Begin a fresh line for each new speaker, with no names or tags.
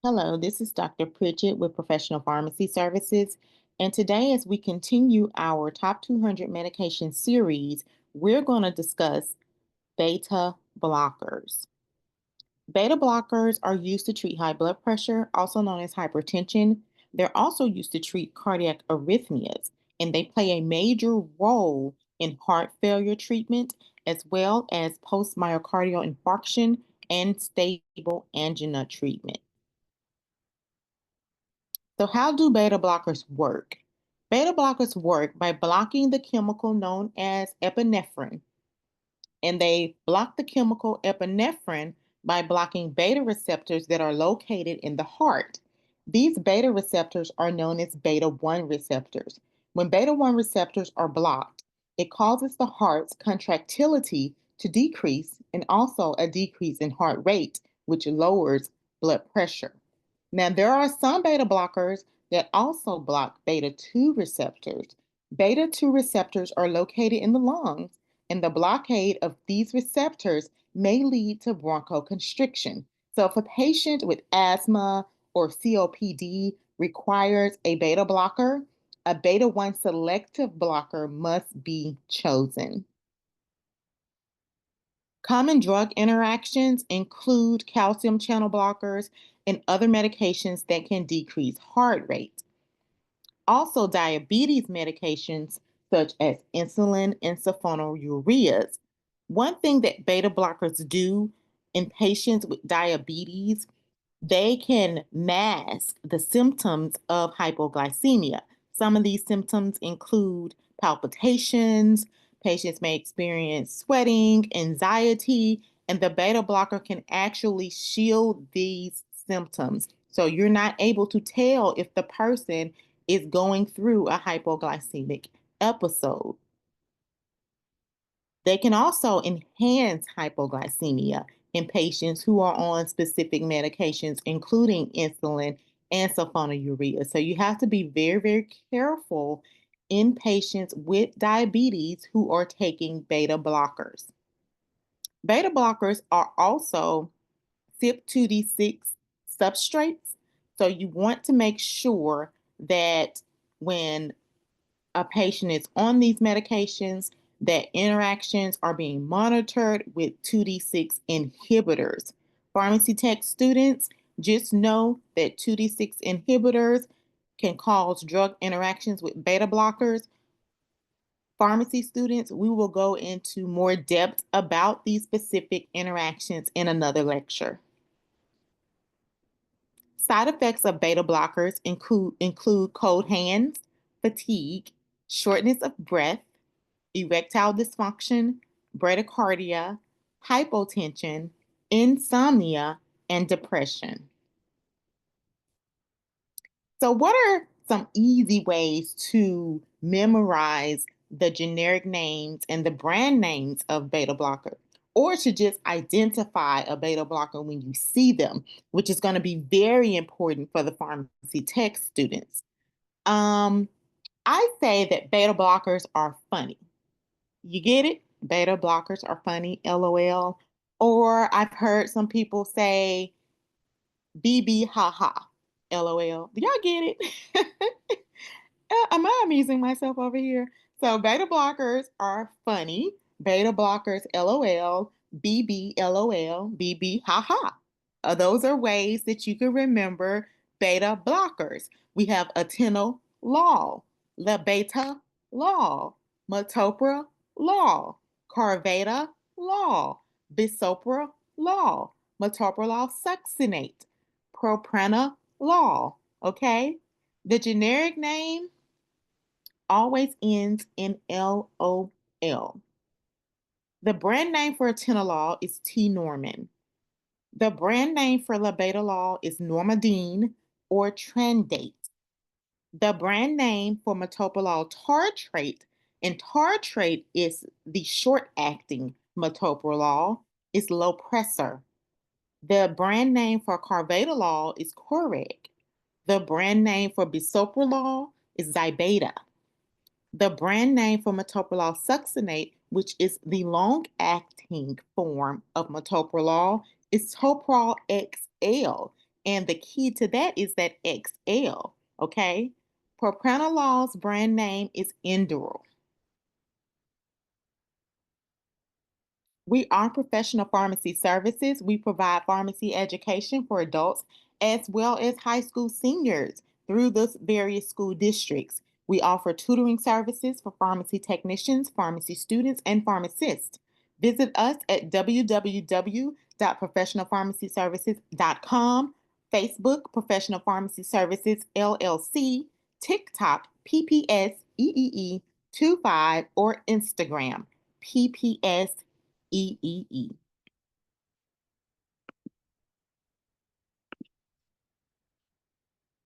Hello, this is Dr. Pritchett with Professional Pharmacy Services. And today, as we continue our Top 200 Medication series, we're going to discuss beta blockers. Beta blockers are used to treat high blood pressure, also known as hypertension. They're also used to treat cardiac arrhythmias, and they play a major role in heart failure treatment, as well as post myocardial infarction and stable angina treatment. So, how do beta blockers work? Beta blockers work by blocking the chemical known as epinephrine, and they block the chemical epinephrine by blocking beta receptors that are located in the heart. These beta receptors are known as beta 1 receptors. When beta 1 receptors are blocked, it causes the heart's contractility to decrease and also a decrease in heart rate, which lowers blood pressure. Now, there are some beta blockers that also block beta 2 receptors. Beta 2 receptors are located in the lungs, and the blockade of these receptors may lead to bronchoconstriction. So, if a patient with asthma or COPD requires a beta blocker, a beta 1 selective blocker must be chosen. Common drug interactions include calcium channel blockers and other medications that can decrease heart rate. Also, diabetes medications such as insulin and sulfonylureas. One thing that beta blockers do in patients with diabetes, they can mask the symptoms of hypoglycemia. Some of these symptoms include palpitations, patients may experience sweating, anxiety, and the beta blocker can actually shield these symptoms. So you're not able to tell if the person is going through a hypoglycemic episode. They can also enhance hypoglycemia in patients who are on specific medications, including insulin and sulfonylurea. So you have to be very, very careful in patients with diabetes who are taking beta blockers. Beta blockers are also CYP2D6 substrates. So you want to make sure that when a patient is on these medications, that interactions are being monitored with 2D6 inhibitors. Pharmacy tech students, just know that 2D6 inhibitors can cause drug interactions with beta blockers. Pharmacy students, we will go into more depth about these specific interactions in another lecture. Side effects of beta blockers include cold hands, fatigue, shortness of breath, erectile dysfunction, bradycardia, hypotension, insomnia, and depression. So, what are some easy ways to memorize the generic names and the brand names of beta blocker? Or to just identify a beta blocker when you see them, which is going to be very important for the pharmacy tech students. Um, I say that beta blockers are funny. You get it? Beta blockers are funny, LOL. Or I've heard some people say BB haha, LOL. Do y'all get it? Am I amusing myself over here? So beta blockers are funny. Beta blockers, LOL, BB, LOL, BB, haha. Those are ways that you can remember beta blockers. We have atenolol, labetalol, metoprolol, carvedilol, bisoprolol, metoprolol succinate, propranolol. Okay? The generic name always ends in LOL. The brand name for atenolol is T. Norman. The brand name for labetalol is Normadine or Trandate. The brand name for metoprolol tartrate, and tartrate is the short-acting metoprolol, is Lopressor. The brand name for carvedilol is Coreg. The brand name for bisoprolol is Zybeta. The brand name for metoprolol succinate, which is the long-acting form of metoprolol, is Toprol XL. And the key to that is that XL, okay? Propranolol's brand name is Enderal. We are professional pharmacy services. We provide pharmacy education for adults as well as high school seniors through the various school districts. We offer tutoring services for pharmacy technicians, pharmacy students, and pharmacists. Visit us at www.professionalpharmacyservices.com, Facebook Professional Pharmacy Services LLC, TikTok PPSEEE25, or Instagram PPS EEE.